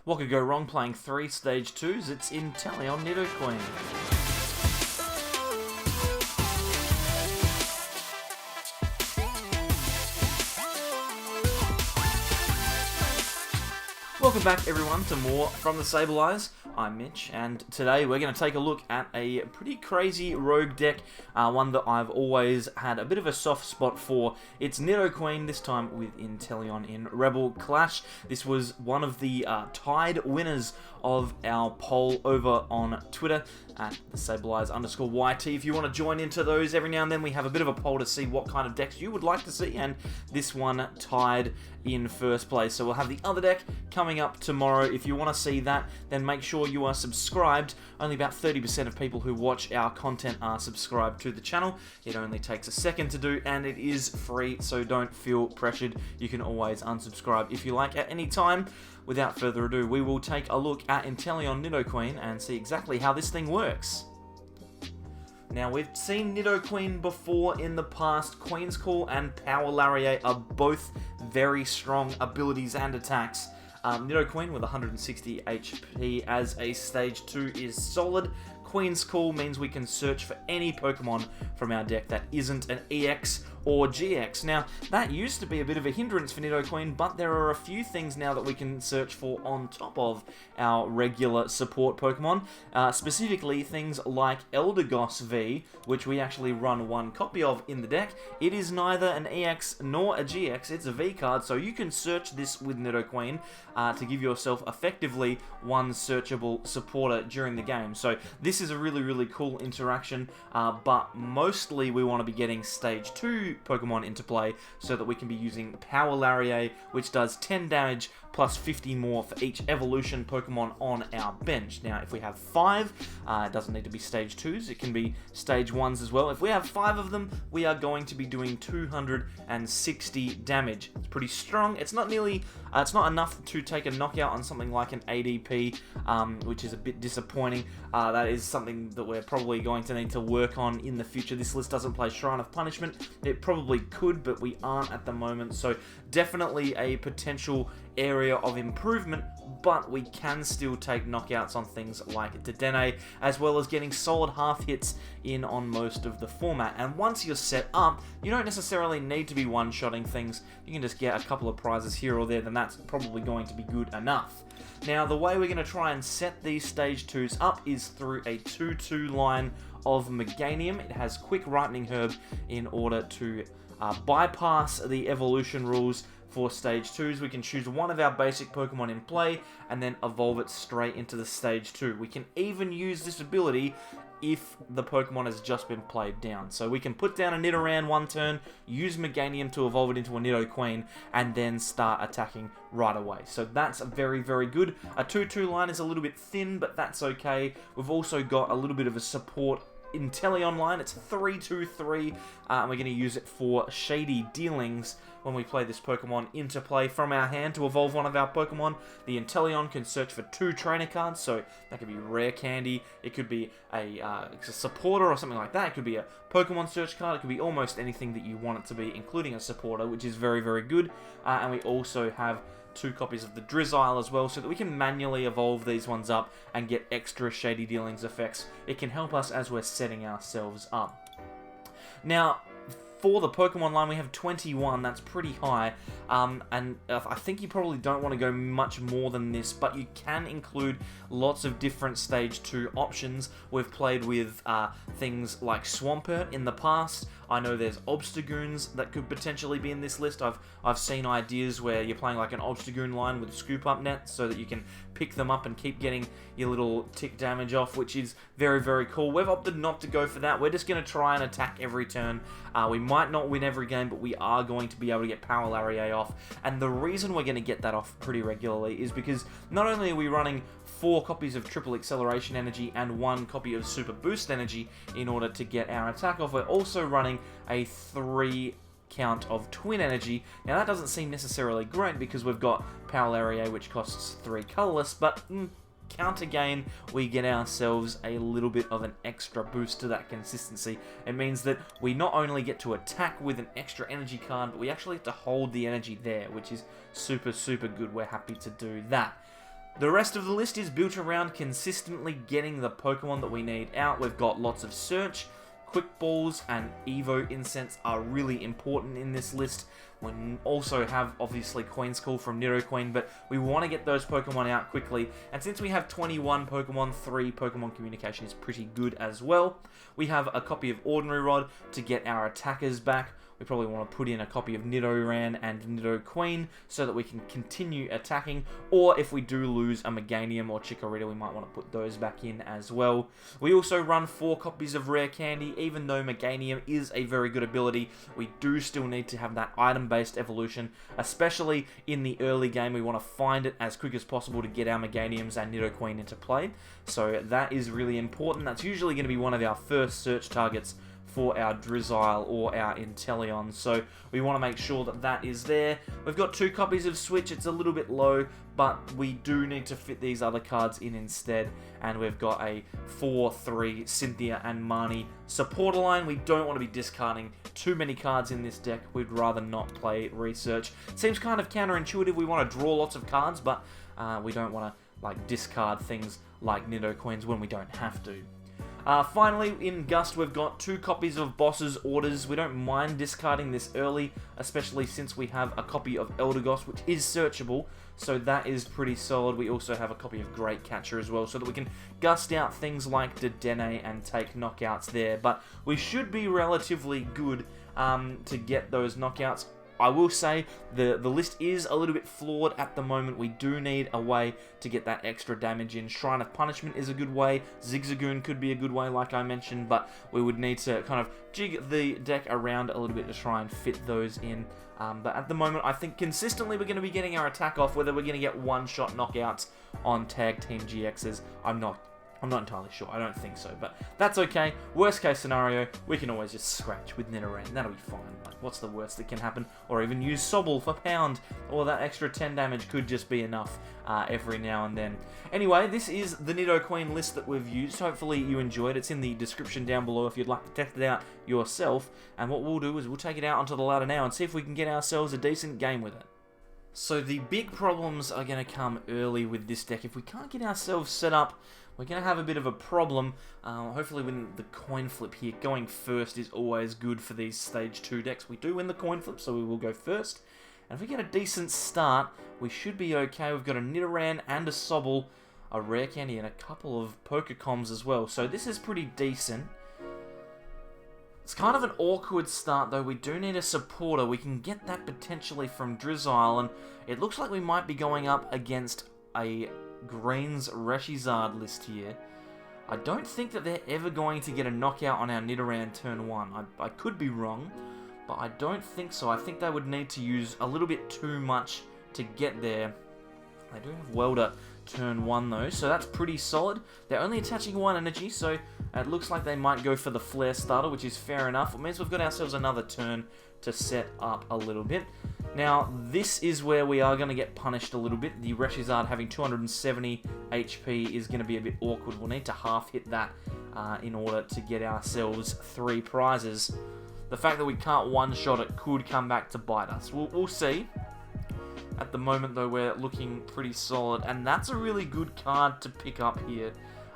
What could go wrong playing 3 Stage 2s? It's Inteleon Nidoqueen. Welcome back everyone to more from the Sobble Eyes. I'm Mitch, and today we're going to take a look at a pretty crazy rogue deck, one that I've always had a bit of a soft spot for. It's Nidoqueen, this time with Inteleon in Rebel Clash. This was one of the tied winners of our poll over on Twitter at the SabbleEyes_YT. If you want to join into those every now and then, we have a bit of a poll to see what kind of decks you would like to see, and this one tied in first place. So we'll have the other deck coming up tomorrow. If you want to see that, then make sure you are subscribed. Only about 30% of people who watch our content are subscribed to the channel. It only takes a second to do, and it is free, so don't feel pressured. You can always unsubscribe if you like at any time. Without further ado, we will take a look at Inteleon Nidoqueen and see exactly how this thing works. Now, we've seen Nidoqueen before in the past. Queen's Call and Power Lariat are both very strong abilities and attacks. Nidoqueen with 160 HP as a Stage 2 is solid. Queen's Call means we can search for any Pokemon from our deck that isn't an EX or GX. Now, that used to be a bit of a hindrance for Nidoqueen, but there are a few things now that we can search for on top of our regular support Pokemon. Specifically, things like Eldegoss V, which we actually run one copy of in the deck. It is neither an EX nor a GX, it's a V card, so you can search this with Nidoqueen to give yourself effectively one searchable supporter during the game. So this is a really, really cool interaction, but mostly we want to be getting Stage 2 Pokemon into play so that we can be using Power Lariat, which does 10 damage plus 50 more for each evolution Pokemon on our bench. Now, if we have 5, it doesn't need to be Stage 2s, it can be Stage 1s as well. If we have 5 of them, we are going to be doing 260 damage. It's pretty strong. It's not nearly, it's not enough to take a knockout on something like an ADP, which is a bit disappointing. That is something that we're probably going to need to work on in the future. This list doesn't play Shrine of Punishment. It probably could, but we aren't at the moment, so definitely a potential area of improvement, but we can still take knockouts on things like Dedenne, as well as getting solid half hits in on most of the format. And once you're set up, you don't necessarily need to be one-shotting things. You can just get a couple of prizes here or there, then that's probably going to be good enough. Now, the way we're going to try and set these Stage 2s up is through a 2-2 line of Meganium. It has quick Ripening Herb in order to bypass the evolution rules. For Stage 2s, we can choose one of our basic Pokemon in play and then evolve it straight into the Stage 2. We can even use this ability if the Pokemon has just been played down. So we can put down a Nidoran one turn, use Meganium to evolve it into a Nidoqueen, and then start attacking right away. So that's very, very good. A 2-2 line is a little bit thin, but that's okay. We've also got a little bit of a support Inteleon line. It's 3-2-3, and we're going to use it for Shady Dealings when we play this Pokemon into play from our hand to evolve one of our Pokemon. The Inteleon can search for 2 trainer cards, so that could be Rare Candy, it could be a supporter or something like that, it could be a Pokemon search card, it could be almost anything that you want it to be, including a supporter, which is very, very good. And we also have 2 copies of the Drizzile as well, so that we can manually evolve these ones up and get extra Shady Dealings effects. It can help us as we're setting ourselves up. Now, for the Pokemon line, we have 21, that's pretty high, and I think you probably don't want to go much more than this, but you can include lots of different Stage 2 options. We've played with things like Swampert in the past. I know there's Obstagoons that could potentially be in this list. I've seen ideas where you're playing like an Obstagoon line with Scoop Up Net so that you can pick them up and keep getting your little tick damage off, which is very, very cool. We've opted not to go for that. We're just going to try and attack every turn. We might not win every game, but we are going to be able to get Power Lariat off. And the reason we're going to get that off pretty regularly is because not only are we running 4 copies of Triple Acceleration Energy and 1 copy of Super Boost Energy in order to get our attack off, we're also running a 3 count of Twin Energy. Now that doesn't seem necessarily great because we've got Power Lariat, which costs 3 colorless, but counter gain, we get ourselves a little bit of an extra boost to that consistency. It means that we not only get to attack with an extra energy card, but we actually have to hold the energy there, which is super, super good. We're happy to do that. The rest of the list is built around consistently getting the Pokemon that we need out. We've got lots of Search, Quick Balls, and Evo Incense are really important in this list. We also have, obviously, Queen School from Nidoqueen, but we want to get those Pokemon out quickly. And since we have 21 Pokemon, 3 Pokemon Communication is pretty good as well. We have a copy of Ordinary Rod to get our attackers back. We probably want to put in a copy of Nidoran and Nidoqueen so that we can continue attacking, or if we do lose a Meganium or Chikorita, we might want to put those back in as well. We also run 4 copies of Rare Candy. Even though Meganium is a very good ability, we do still need to have that item-based evolution, especially in the early game. We want to find it as quick as possible to get our Meganiums and Nidoqueen into play, so that is really important. That's usually going to be one of our first search targets for our Drizzile or our Inteleon, so we want to make sure that that is there. We've got 2 copies of Switch. It's a little bit low, but we do need to fit these other cards in instead, and we've got a 4-3 Cynthia and Marnie supporter line. We don't want to be discarding too many cards in this deck. We'd rather not play Research. It seems kind of counterintuitive. We want to draw lots of cards, but we don't want to discard things like Nidoqueens when we don't have to. Finally, in Gust, we've got 2 copies of Boss's Orders. We don't mind discarding this early, especially since we have a copy of Eldegoss, which is searchable, so that is pretty solid. We also have a copy of Great Catcher as well, so that we can gust out things like Dedenne and take knockouts there, but we should be relatively good to get those knockouts. I will say the list is a little bit flawed at the moment. We do need a way to get that extra damage in. Shrine of Punishment is a good way. Zigzagoon could be a good way, like I mentioned, but we would need to kind of jig the deck around a little bit to try and fit those in. But at the moment, I think consistently we're going to be getting our attack off. Whether we're going to get one-shot knockouts on Tag Team GXs, I'm not entirely sure. I don't think so, but that's okay. Worst case scenario, we can always just scratch with Nidoran. That'll be fine. Like, what's the worst that can happen? Or even use Sobble for pound, or that extra 10 damage could just be enough every now and then. Anyway, this is the Nidoqueen list that we've used. Hopefully you enjoyed. It's in the description down below if you'd like to test it out yourself. And what we'll do is we'll take it out onto the ladder now and see if we can get ourselves a decent game with it. So the big problems are going to come early with this deck. If we can't get ourselves set up, we're going to have a bit of a problem. Hopefully win the coin flip here. Going first is always good for these stage 2 decks. We do win the coin flip, so we will go first. And if we get a decent start, we should be okay. We've got a Nidoran and a Sobble, a Rare Candy, and a couple of Pokecoms as well. So this is pretty decent. It's kind of an awkward start, though. We do need a supporter. We can get that potentially from Drizzile, and it looks like we might be going up against a Green's Reshizard list here. I don't think that they're ever going to get a knockout on our Nidoran turn 1. I could be wrong, but I don't think so. I think they would need to use a little bit too much to get there. They do have Welder turn 1 though, so that's pretty solid. They're only attaching 1 energy, so it looks like they might go for the Flare starter, which is fair enough. It means we've got ourselves another turn to set up a little bit. Now, this is where we are going to get punished a little bit. The Reshizard having 270 HP is going to be a bit awkward. We'll need to half hit that in order to get ourselves 3 prizes. The fact that we can't one-shot it could come back to bite us. We'll see. At the moment, though, we're looking pretty solid, and that's a really good card to pick up here.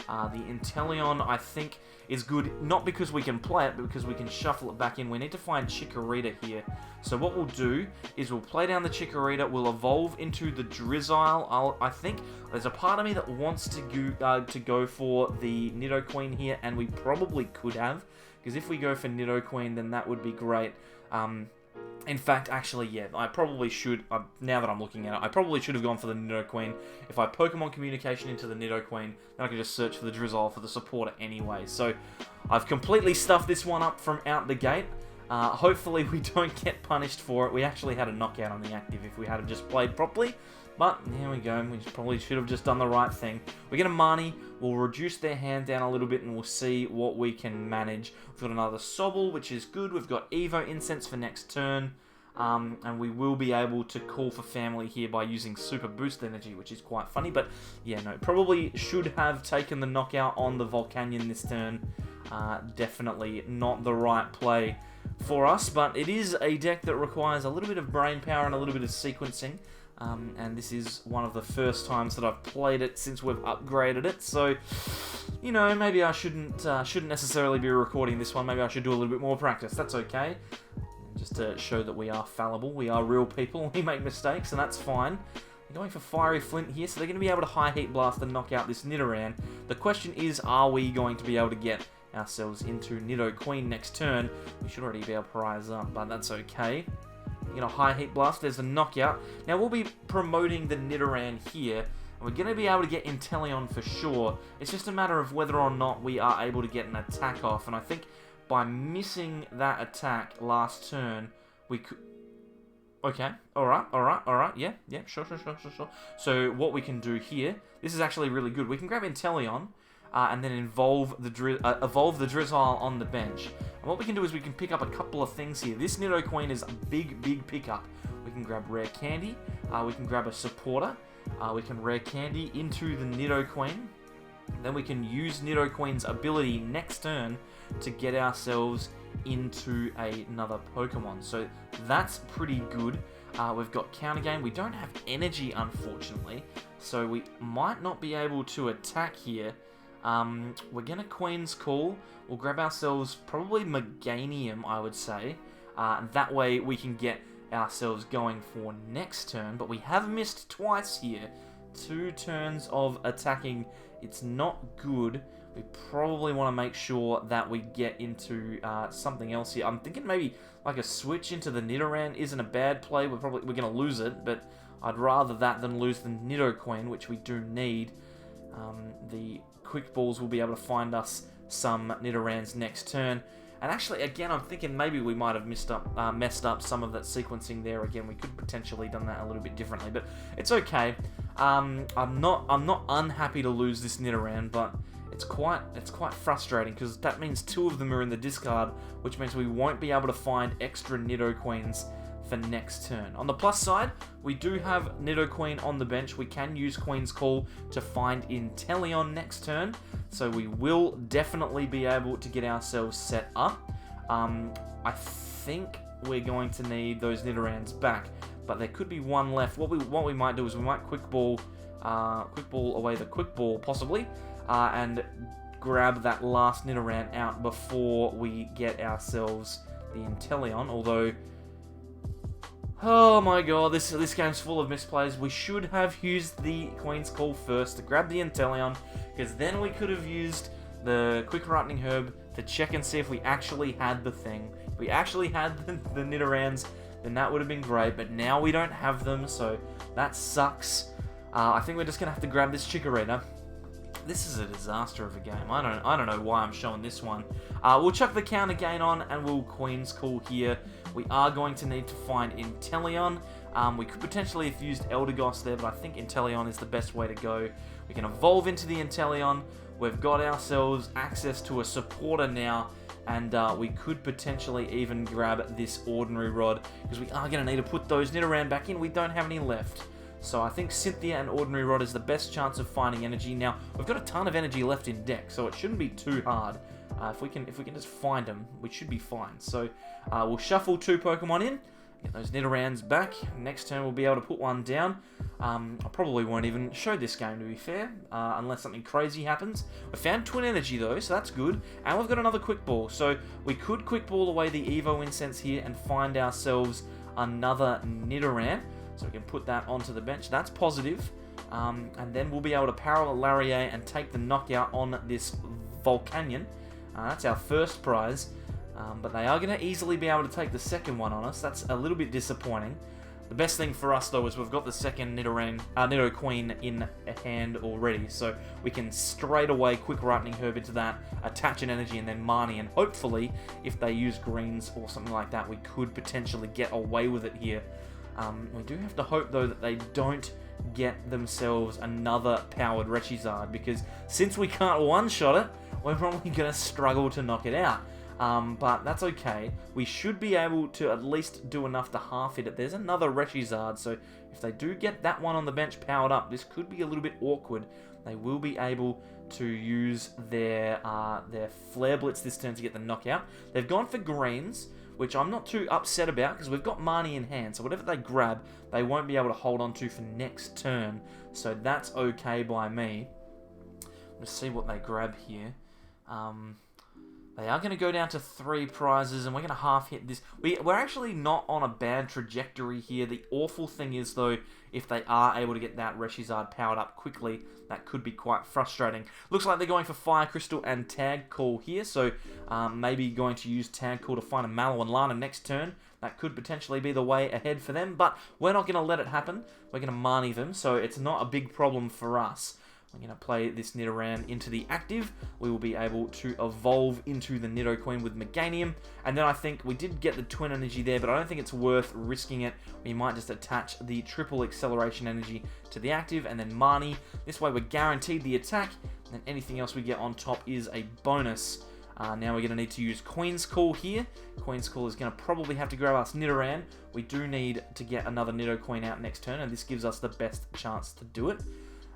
The Inteleon, I think, is good, not because we can play it, but because we can shuffle it back in. We need to find Chikorita here. So what we'll do is we'll play down the Chikorita, we'll evolve into the Drizzile. I think there's a part of me that wants to go for the Nidoqueen here, and we probably could have, because if we go for Nidoqueen, then that would be great. In fact, actually, yeah, I probably should, now that I'm looking at it, I probably should have gone for the Nidoqueen. If I Pokemon Communication into the Nidoqueen, then I can just search for the Drizzile for the supporter anyway. So, I've completely stuffed this one up from out the gate. Hopefully we don't get punished for it. We actually had a knockout on the active if we had just played properly. But, here we go, we probably should have just done the right thing. We get a Marnie, we'll reduce their hand down a little bit and we'll see what we can manage. We've got another Sobble, which is good. We've got Evo Incense for next turn. And we will be able to call for family here by using Super Boost Energy, which is quite funny. But, yeah, no, probably should have taken the knockout on the Volcanion this turn. Definitely not the right play for us, but it is a deck that requires a little bit of brain power and a little bit of sequencing. and this is one of the first times that I've played it since we've upgraded it, so, you know, maybe I shouldn't necessarily be recording this one. Maybe I should do a little bit more practice. That's okay. Just to show that we are fallible, we are real people, we make mistakes, and that's fine. They're going for Fiery Flint here, so they're going to be able to High Heat Blast and knock out this Nidoran. The question is, are we going to be able to get ourselves into Nidoqueen next turn? We should already be able to rise up, but that's okay. You're going to High Heat Blast, there's a knockout. Now we'll be promoting the Nidoran here, and we're going to be able to get Inteleon for sure. It's just a matter of whether or not we are able to get an attack off, and I think by missing that attack last turn, we could... Okay, alright, yeah, sure. So what we can do here, this is actually really good. We can grab Inteleon, and then evolve the Drizzile on the bench. And what we can do is we can pick up a couple of things here. This Nidoqueen is a big pickup. We can grab Rare Candy, we can grab a supporter, we can Rare Candy into the Nidoqueen. Then we can use Nidoqueen's ability next turn to get ourselves into another Pokemon. So that's pretty good. We've got Counter Game. We don't have energy, unfortunately, so we might not be able to attack here. We're going to Queen's Call. We'll grab ourselves probably Meganium, I would say. That way we can get ourselves going for next turn. But we have missed twice here. 2 turns of attacking. It's not good. We probably want to make sure that we get into something else here. I'm thinking maybe like a switch into the Nidoran isn't a bad play. We're going to lose it, but I'd rather that than lose the Nidoqueen, which we do need. The Quick Balls will be able to find us some Nidorans next turn. And actually, again, I'm thinking maybe we might have messed up some of that sequencing there. Again, we could potentially done that a little bit differently, but it's okay. I'm not unhappy to lose this Nidoran, but it's quite frustrating because that means 2 of them are in the discard, which means we won't be able to find extra Nidoqueens for next turn. On the plus side, we do have Nidoqueen on the bench. We can use Queen's Call to find Inteleon next turn, so we will definitely be able to get ourselves set up. I think we're going to need those Nidorans back, but there could be one left. What we might do is we might Quick Ball away the Quick Ball possibly, and grab that last Nidoran out before we get ourselves the Inteleon, although... Oh my god, this game's full of misplays. We should have used the Queen's Call first to grab the Inteleon, because then we could have used the Quick Lightning Herb to check and see if we actually had the thing. If we actually had the Nidorans, then that would have been great, but now we don't have them, so that sucks. I think we're just going to have to grab this Chikorita. This is a disaster of a game. I don't know why I'm showing this one. We'll chuck the Counter Gain on, and we'll Queen's Call here. We are going to need to find Inteleon. We could potentially have used Eldegoss there, but I think Inteleon is the best way to go. We can evolve into the Inteleon. We've got ourselves access to a supporter now, and we could potentially even grab this Ordinary Rod, because we are going to need to put those Nidoran back in. We don't have any left. So I think Cynthia and Ordinary Rod is the best chance of finding energy. Now, we've got a ton of energy left in deck, so it shouldn't be too hard. If we can just find them, we should be fine. So we'll shuffle 2 Pokemon in, get those Nidorans back. Next turn we'll be able to put one down. I probably won't even show this game, to be fair, unless something crazy happens. We found Twin Energy though, so that's good. And we've got another Quick Ball, so we could Quick Ball away the Evo Incense here and find ourselves another Nidoran. So we can put that onto the bench. That's positive. And then we'll be able to Parallel Lariat and take the knockout on this Volcanion. That's our first prize. But they are going to easily be able to take the second one on us. That's a little bit disappointing. The best thing for us, though, is we've got the second Nidoqueen in hand already. So we can straight away Quick Lightning Herb into that, attach an energy, and then Marnie. And hopefully, if they use greens or something like that, we could potentially get away with it here. We do have to hope, though, that they don't get themselves another powered Rechizard, because since we can't one-shot it, we're probably going to struggle to knock it out. But that's okay. We should be able to at least do enough to half hit it. There's another Rechizard, so if they do get that one on the bench powered up, this could be a little bit awkward. They will be able to use their Flare Blitz this turn to get the knockout. They've gone for greens. which I'm not too upset about because we've got Marnie in hand, so whatever they grab, they won't be able to hold on to for next turn, so that's okay by me. Let's see what they grab here. They are going to go down to 3 prizes, and we're going to half hit this. We're actually not on a bad trajectory here. The awful thing is, though, if they are able to get that Reshizard powered up quickly, that could be quite frustrating. Looks like they're going for Fire Crystal and Tag Call here, so maybe going to use Tag Call to find a Mallow and Lana next turn. That could potentially be the way ahead for them, but we're not going to let it happen. We're going to Marnie them, so it's not a big problem for us. We're going to play this Nidoran into the active. We will be able to evolve into the Nidoqueen with Meganium. And then I think we did get the Twin Energy there, but I don't think it's worth risking it. We might just attach the Triple Acceleration Energy to the active and then Marnie. This way we're guaranteed the attack, and then anything else we get on top is a bonus. Now we're going to need to use Queen's Call here. Queen's Call is going to probably have to grab us Nidoran. We do need to get another Nidoqueen out next turn, and this gives us the best chance to do it.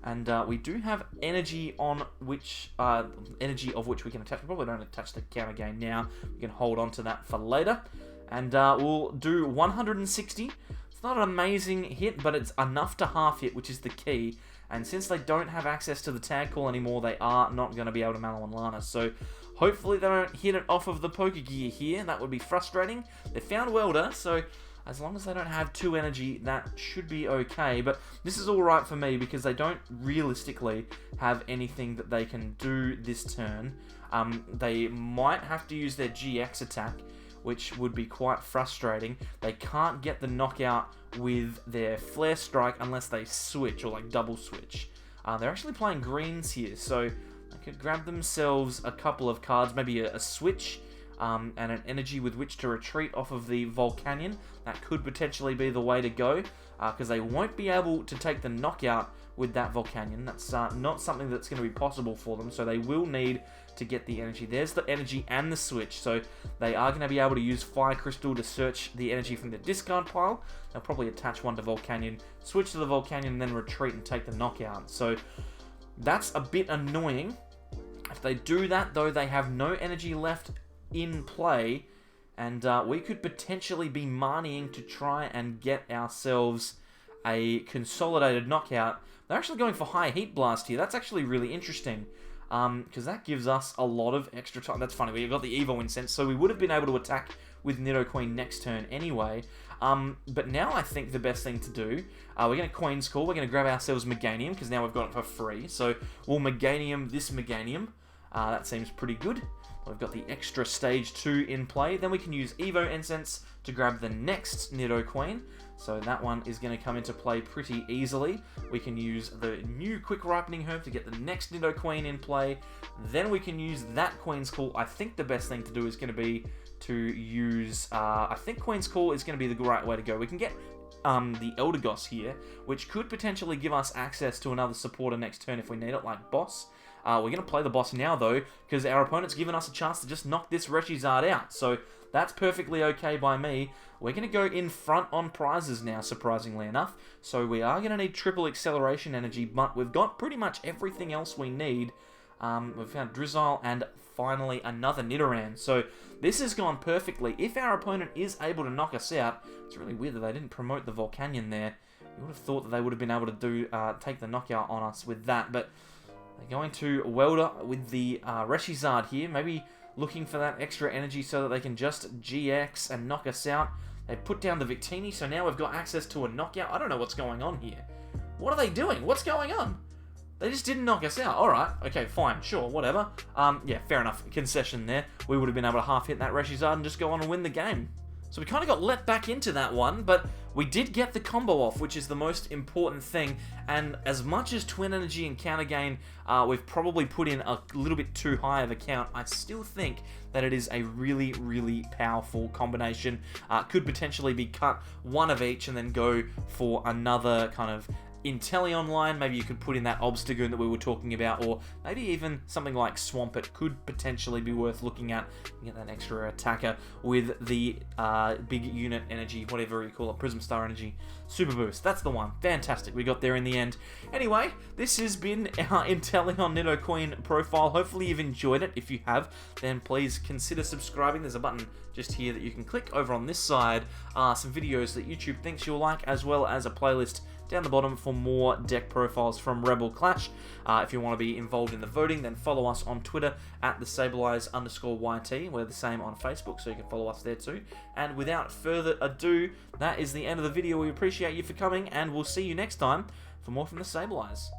And we do have energy on which energy of which we can attach. We probably don't attach the counter gain now. We can hold on to that for later. And we'll do 160. It's not an amazing hit, but it's enough to half hit, which is the key. And since they don't have access to the tag call anymore, they are not going to be able to Mallow and Lana. So hopefully they don't hit it off of the Pokegear here. That would be frustrating. They found Welder, so as long as they don't have 2 energy, that should be okay. But this is alright for me because they don't realistically have anything that they can do this turn. They might have to use their GX attack, which would be quite frustrating. They can't get the knockout with their Flare Strike unless they switch, or like double switch. They're actually playing greens here, so they could grab themselves a couple of cards, maybe a switch, and an energy with which to retreat off of the Volcanion. That could potentially be the way to go, because they won't be able to take the knockout with that Volcanion. That's not something that's going to be possible for them, so they will need to get the energy. There's the energy and the switch, so they are going to be able to use Fire Crystal to search the energy from the discard pile. They'll probably attach one to Volcanion, switch to the Volcanion, and then retreat and take the knockout. So that's a bit annoying. If they do that, though, they have no energy left in play, and we could potentially be Marnieing to try and get ourselves a consolidated knockout. They're actually going for High Heat Blast here. That's actually really interesting, because that gives us a lot of extra time. That's funny, we've got the Evo Incense, so we would have been able to attack with Nidoqueen next turn anyway. But now I think the best thing to do, we're going to Queen's Call, we're going to grab ourselves Meganium, because now we've got it for free. So we'll Meganium this Meganium. That seems pretty good. We've got the extra Stage 2 in play. Then we can use Evo Incense to grab the next Nidoqueen. So that one is going to come into play pretty easily. We can use the new Quick Ripening Herb to get the next Nidoqueen in play. Then we can use that Queen's Call. I think the best thing to do is going to be to use... I think Queen's Call is going to be the right way to go. We can get the Eldegoss here, which could potentially give us access to another supporter next turn if we need it, like Boss. We're going to play the Boss now, though, because our opponent's given us a chance to just knock this Reshizard out. So that's perfectly okay by me. We're going to go in front on prizes now, surprisingly enough. So we are going to need Triple Acceleration Energy, but we've got pretty much everything else we need. We've found Drizzile and finally another Nidoran. So this has gone perfectly. If our opponent is able to knock us out, it's really weird that they didn't promote the Volcanion there. You would have thought that they would have been able to take the knockout on us with that, but they're going to Welder with the Reshizard here, maybe looking for that extra energy so that they can just GX and knock us out. They put down the Victini, so now we've got access to a knockout. I don't know what's going on here. What are they doing? What's going on? They just didn't knock us out. Alright, okay, fine, sure, whatever. Yeah, fair enough. Concession there. We would have been able to half hit that Reshizard and just go on and win the game. So we kind of got let back into that one, but we did get the combo off, which is the most important thing. And as much as Twin Energy and Counter Gain, we've probably put in a little bit too high of a count, I still think that it is a really, really powerful combination. Could potentially be cut one of each and then go for another kind of Inteleon line, maybe you could put in that Obstagoon that we were talking about, or maybe even something like Swampert could potentially be worth looking at. You get that extra attacker with the big unit energy, whatever you call it, Prism Star energy, Super Boost. That's the one. Fantastic. We got there in the end. Anyway, this has been our Inteleon Nidoqueen profile. Hopefully you've enjoyed it. If you have, then please consider subscribing. There's a button just here that you can click. Over on this side are some videos that YouTube thinks you'll like, as well as a playlist down the bottom for more deck profiles from Rebel Clash. If you want to be involved in the voting, then follow us on Twitter at @thesableize_YT. We're the same on Facebook, so you can follow us there too. And without further ado, that is the end of the video. We appreciate you for coming, and we'll see you next time for more from the Sableize.